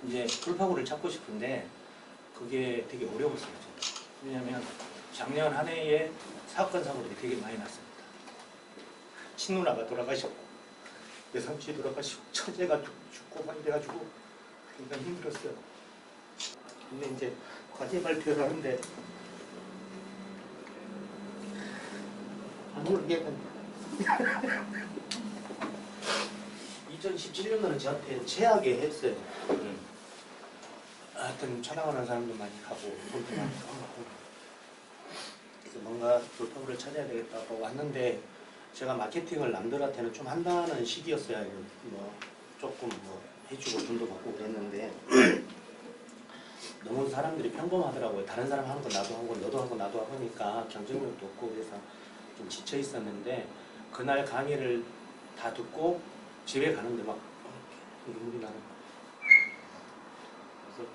이제 돌파구를 찾고 싶은데 그게 되게 어려웠어요. 저는. 왜냐하면 작년 한 해에 사건 사고들이 되게 많이 났습니다. 친누나가 돌아가셨고 외삼촌이 돌아가시고 처제가 죽고 막 이래가지고 굉장히 힘들었어요. 근데 이제 과제 발표를 하는데 안 모르겠는 2017년도는 저한테 최악의 했어요. 하여튼 촬영하는 사람도 많이 가고 볼도 많이 가고 그래서 뭔가 돌파구를 찾아야 되겠다고 왔는데 제가 마케팅을 남들한테는 좀 한다는 시기였어요. 뭐 조금 뭐 해주고 돈도 받고 그랬는데 너무 사람들이 평범하더라고요. 다른 사람 하는 거 나도 하고 너도 하고 나도 하니까 경쟁력도 없고 그래서 좀 지쳐 있었는데 그날 강의를 다 듣고 집에 가는데 막 눈물이 나는 거예요. 그래서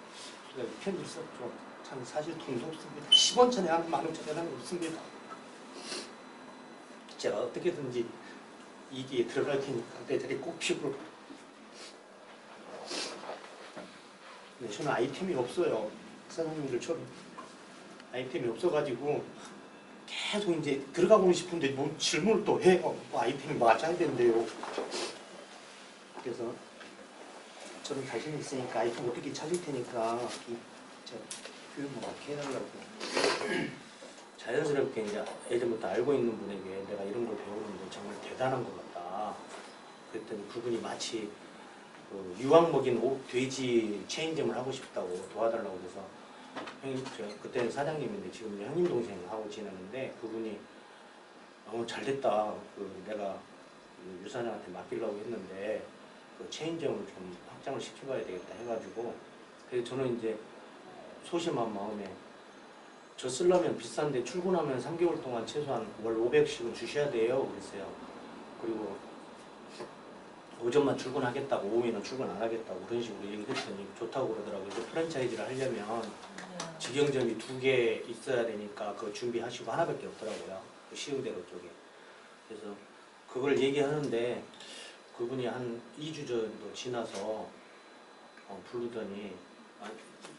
제가 편지 썼죠. 참 사실 돈도 없습니다. 10원짜리 하나 10,000원짜리 하나 없습니다. 제가 어떻게든지 이기에 들어갈 테니까 내 자리 꼭 피부로. 근데 저는 아이템이 없어요. 사장님들처럼 아이템이 없어가지고 계속 이제 들어가고 싶은데 뭐 질문을 또 해요. 뭐 아이템이 맞아야 된대요. 그래서 저는 자신 있으니까 아이템 어떻게 찾을 테니까 제가 교육 뭐 어떻게 해달라고. 자연스럽게 이제 예전부터 알고 있는 분에게 내가 이런 걸 배우는데 정말 대단한 것 같다. 그랬더니 그분이 마치 그 유황 먹인 돼지 체인점을 하고 싶다고 도와달라고 해서 형님, 그때는 사장님인데 지금 형님 동생하고 지내는데 그분이 너무 잘됐다. 내가 유사장한테 맡기려고 했는데 그 체인점을 좀 확장을 시켜봐야 되겠다 해가지고 그래서 저는 이제 소심한 마음에 저 쓰려면 비싼데 출근하면 3개월 동안 최소한 월 500씩은 주셔야 돼요. 그랬어요. 그리고 오전만 출근하겠다고 오후에는 출근 안 하겠다고 그런 식으로 얘기했더니 좋다고 그러더라고요. 프랜차이즈를 하려면 직영점이 2개 있어야 되니까 그거 준비하시고 하나밖에 없더라고요. 그 시흥대로 쪽에. 그래서 그걸 얘기하는데 그분이 한 2주 정도 지나서 부르더니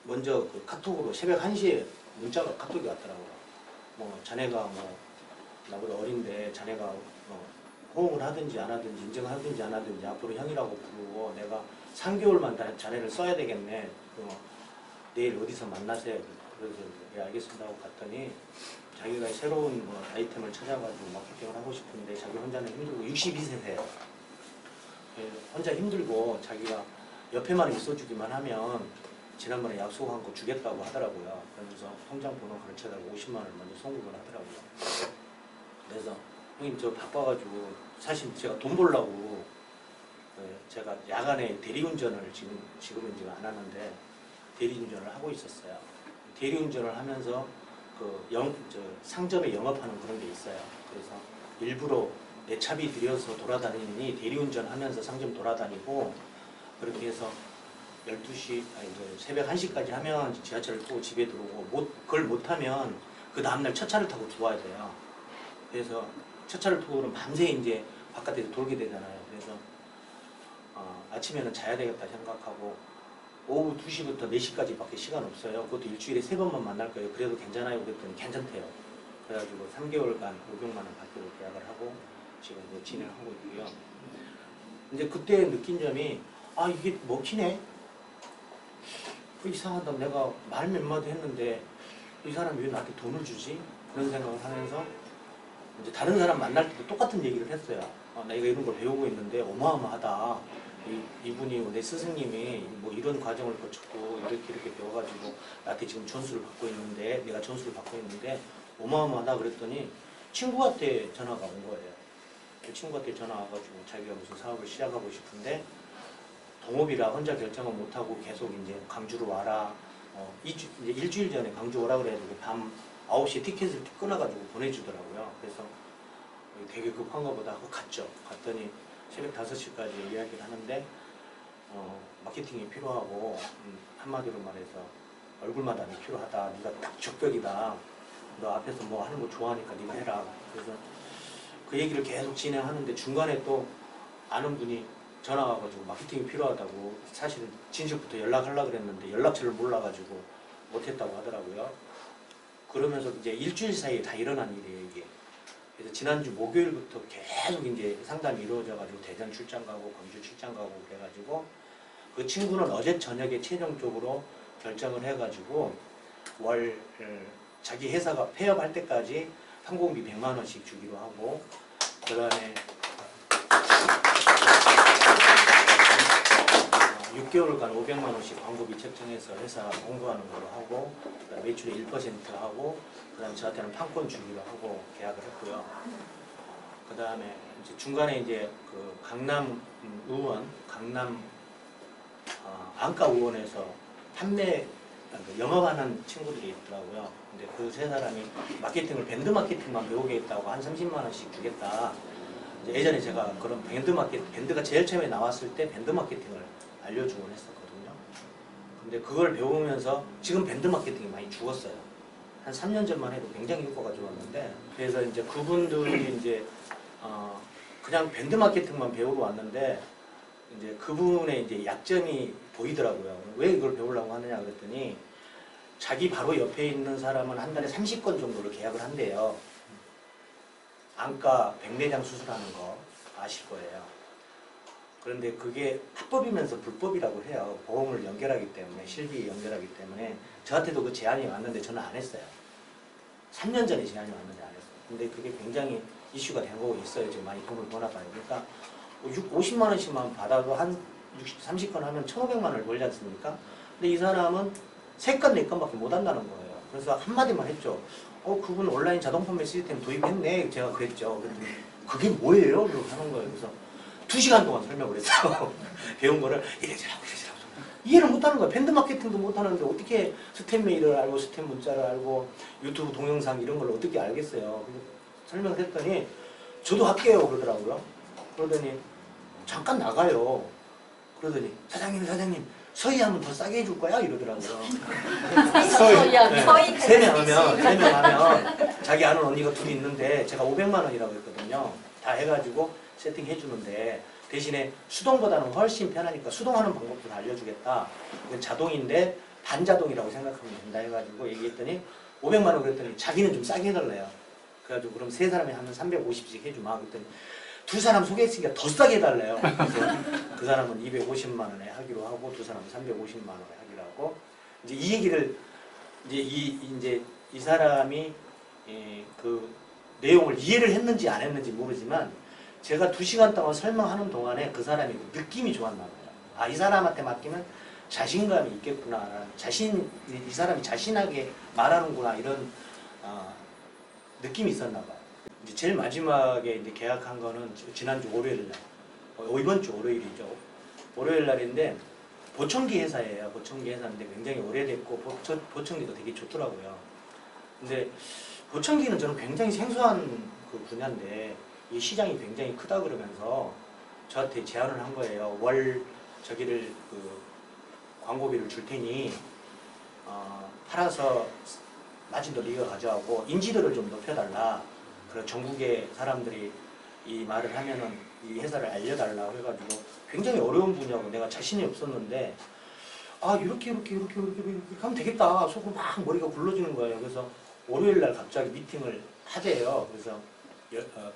먼저 그 카톡으로 새벽 1시에 문자가 카톡이 왔더라고요. 뭐 자네가 뭐 나보다 어린데 자네가 호응을 하든지 안 하든지 인정하든지 안 하든지 앞으로 형이라고 부르고 내가 3개월만 자네를 써야 되겠네. 내일 어디서 만나세요. 그래서 예 알겠습니다 하고 갔더니 자기가 새로운 아이템을 찾아가지고 마케팅을 하고 싶은데 자기 혼자는 힘들고 62세세요. 혼자 힘들고 자기가 옆에만 있어주기만 하면 지난번에 약속한 거 주겠다고 하더라고요. 그러면서 통장 번호 가르쳐다가 50만 원을 먼저 송금을 하더라고요. 그래서 형님 저 바빠가지고 사실 제가 돈 벌려고 제가 야간에 대리운전을 지금은 안 하는데 대리운전을 하고 있었어요. 대리운전을 하면서 상점에 영업하는 그런 게 있어요. 그래서 일부러 내 차비 들여서 돌아다니니 대리운전 하면서 상점 돌아다니고 그렇게 해서 12시, 새벽 1시까지 하면 지하철을 타고 집에 들어오고 그걸 못하면 그 다음날 첫 차를 타고 들어와야 돼요. 그래서 첫 차를 타고 그러면 밤새 이제 바깥에서 돌게 되잖아요. 그래서 아침에는 자야 되겠다 생각하고 오후 2시부터 4시까지 밖에 시간 없어요. 그것도 일주일에 3번만 만날 거예요. 그래도 괜찮아요? 그랬더니 괜찮대요. 그래가지고 3개월간 500만 원 받기로 계약을 하고 지금 이제 진행하고 있고요. 이제 그때 느낀 점이 이게 먹히네? 이상하다. 내가 말 몇 마디 했는데 이 사람이 왜 나한테 돈을 주지? 그런 생각을 하면서 이제 다른 사람 만날 때도 똑같은 얘기를 했어요. 내가 이런 걸 배우고 있는데 어마어마하다. 이분이 내 스승님이 뭐 이런 과정을 거쳤고 이렇게 배워가지고 나한테 지금 전수를 받고 있는데 내가 전수를 받고 있는데 어마어마하다 그랬더니 친구한테 전화가 온 거예요. 그 친구한테 전화 와가지고 자기가 무슨 사업을 시작하고 싶은데 동업이라 혼자 결정을 못하고 계속 이제 광주로 와라. 이제 일주일 전에 광주 오라 그래가지고 밤 9시에 티켓을 끊어가지고 보내주더라고요. 그래서 되게 급한가 보다 하고 갔죠. 갔더니 새벽 5시까지 이야기를 하는데 마케팅이 필요하고 한마디로 말해서 얼굴마담이 필요하다. 네가 딱 적격이다. 너 앞에서 뭐 하는 거 좋아하니까 네가 해라. 그래서 그 얘기를 계속 진행하는데 중간에 또 아는 분이 전화 와가지고 마케팅이 필요하다고 사실은 진즉부터 연락하려고 그랬는데 연락처를 몰라가지고 못했다고 하더라고요. 그러면서 이제 일주일 사이에 다 일어난 일이에요, 이게. 그래서 지난주 목요일부터 계속 이제 상담이 이루어져가지고 대전 출장 가고 광주 출장 가고 그래가지고 그 친구는 어제 저녁에 최종적으로 결정을 해가지고 월 자기 회사가 폐업할 때까지 항공비 100만 원씩 주기로 하고 그 다음에 6개월간 500만 원씩 광고비 책정해서 회사 공고하는 걸로 하고 매출의 1% 하고 그 다음에 저한테는 판권 주기로 하고 계약을 했고요. 그 다음에 이제 중간에 이제 그 강남 의원, 강남 안과 의원에서 판매 영업하는 친구들이 있더라고요. 근데 그 세 사람이 마케팅을 밴드 마케팅만 배우게 했다고 한 30만 원씩 주겠다. 이제 예전에 제가 그런 밴드가 제일 처음에 나왔을 때 밴드 마케팅을 알려주곤 했었거든요. 근데 그걸 배우면서 지금 밴드 마케팅이 많이 죽었어요. 한 3년 전만 해도 굉장히 효과가 좋았는데 그래서 이제 그분들이 이제 그냥 밴드 마케팅만 배우러 왔는데 이제 그분의 이제 약점이 보이더라고요. 왜 이걸 배우려고 하느냐 그랬더니 자기 바로 옆에 있는 사람은 한 달에 30건 정도를 계약을 한대요. 안과 백내장 수술하는 거 아실 거예요. 그런데 그게 합법이면서 불법이라고 해요. 보험을 연결하기 때문에, 실비 연결하기 때문에. 저한테도 그 제안이 왔는데 저는 안 했어요. 3년 전에 제안이 왔는데 안 했어요. 근데 그게 굉장히 이슈가 된 거고 있어요. 지금 많이 돈을 버나 봐요. 그러니까 50만 원씩만 받아도 한 30건 하면 1,500만 원을 벌지 않습니까? 근데 이 사람은 3건, 4건밖에 못 한다는 거예요. 그래서 한마디만 했죠. 그분 온라인 자동 판매 시스템 도입했네. 제가 그랬죠. 그랬더니 그게 뭐예요? 그러고 하는 거예요. 그래서 2시간 동안 설명을 했어요. 배운 거를 이래저래하고 이래저래하고 이해를 못하는 거예요. 밴드 마케팅도 못하는데 어떻게 스텝 메일을 알고 스텝 문자를 알고 유튜브 동영상 이런 걸 어떻게 알겠어요. 설명을 했더니 저도 할게요 그러더라고요. 그러더니 잠깐 나가요. 그러더니 사장님 서희 하면 더 싸게 해줄 거야 이러더라고요. 서희. 세 명 하면 자기 아는 언니가 둘이 있는데 제가 500만 원이라고 했거든요. 다 해가지고 세팅해 주는데 대신에 수동보다는 훨씬 편하니까 수동하는 방법도 다 알려주겠다. 이건 자동인데 반자동이라고 생각하면 된다 해가지고 얘기했더니 500만 원 그랬더니 자기는 좀 싸게 해달래요. 그래가지고 그럼 세 사람이 하면 350씩 해주마. 그랬더니 두 사람 소개했으니까 더 싸게 해달래요. 그래서 그 사람은 250만 원에 하기로 하고 두 사람은 350만 원에 하기로 하고 이제 이 얘기를 이제 이 사람이 그 내용을 이해를 했는지 안 했는지 모르지만 제가 2시간 동안 설명하는 동안에 그 사람이 느낌이 좋았나 봐요. 이 사람한테 맡기면 자신감이 있겠구나. 이 사람이 자신하게 말하는구나. 이런 느낌이 있었나 봐요. 이제 제일 마지막에 이제 계약한 거는 지난주 월요일 날, 이번 주 월요일이죠. 월요일 날인데 보청기 회사예요. 보청기 회사인데 굉장히 오래됐고 보청기도 되게 좋더라고요. 근데 보청기는 저는 굉장히 생소한 그 분야인데 이 시장이 굉장히 크다 그러면서 저한테 제안을 한 거예요. 월 저기를 그 광고비를 줄 테니 팔아서 마진도 네가 가져가고 인지도를 좀 높여달라. 그래서 전국의 사람들이 이 말을 하면은 이 회사를 알려달라고 해가지고 굉장히 어려운 분야고 내가 자신이 없었는데 이렇게 하면 되겠다. 속으로 막 머리가 굴러지는 거예요. 그래서 월요일 날 갑자기 미팅을 하재요. 그래서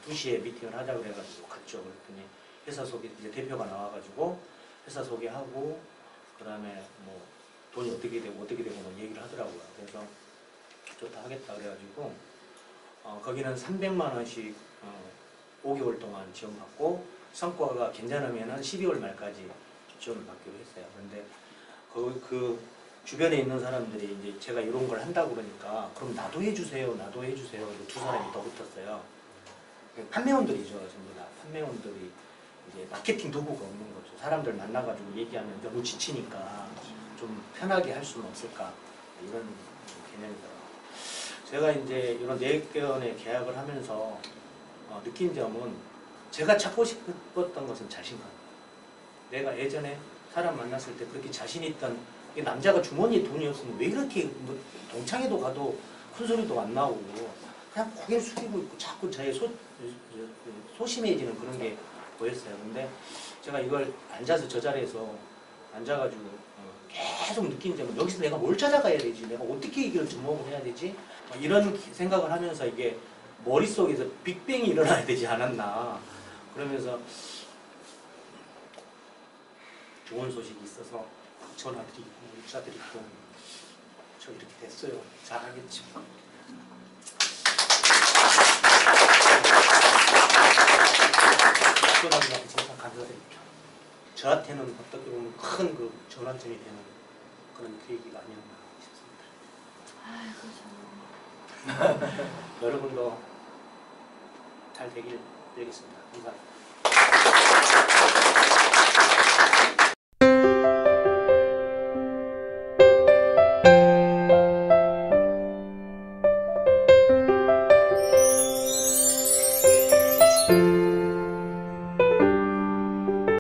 2시에 미팅을 하자 그래가지고 갔죠. 그랬더니 회사 소개 이제 대표가 나와가지고 회사 소개하고 그 다음에 뭐 돈이 어떻게 되고 뭐 얘기를 하더라고요. 그래서 좋다 하겠다 그래가지고 거기는 300만 원씩 5개월 동안 지원받고 성과가 괜찮으면 12월 말까지 지원을 받기로 했어요. 그런데 그 주변에 있는 사람들이 이제 제가 이런 걸 한다고 그러니까 그럼 나도 해주세요. 그리고 두 사람이 더 붙었어요. 판매원들이죠. 전부 다. 판매원들이 이제 마케팅 도구가 없는 거죠. 사람들 만나가지고 얘기하면 너무 지치니까 좀 편하게 할 수는 없을까. 이런 개념이더라고요. 제가 이제 이런 4건의 계약을 하면서 느낀 점은 제가 찾고 싶었던 것은 자신감. 내가 예전에 사람 만났을 때 그렇게 자신 있던 남자가 주머니에 돈이 없으면 왜 이렇게 뭐 동창회도 가도 큰 소리도 안 나오고 그냥 고개를 숙이고 있고 자꾸 저의 소심해지는 그런 게 보였어요. 근데 제가 이걸 앉아서 저 자리에서 앉아가지고 계속 느낀 점은 여기서 내가 뭘 찾아가야 되지? 내가 어떻게 이걸 접목을 해야 되지? 이런 생각을 하면서 이게 머릿속에서 빅뱅이 일어나야 되지 않았나. 그러면서 좋은 소식이 있어서 전화드리고 문자드리고 저 이렇게 됐어요. 잘하겠지. 학교장님한테 정말 감사드립니다. 저한테는 어떻게 보면 큰 그 전환점이 되는 그런 계기가 아니었나 싶습니다. 아이고 저. 여러분도 잘 되길 빌겠습니다. 감사합니다.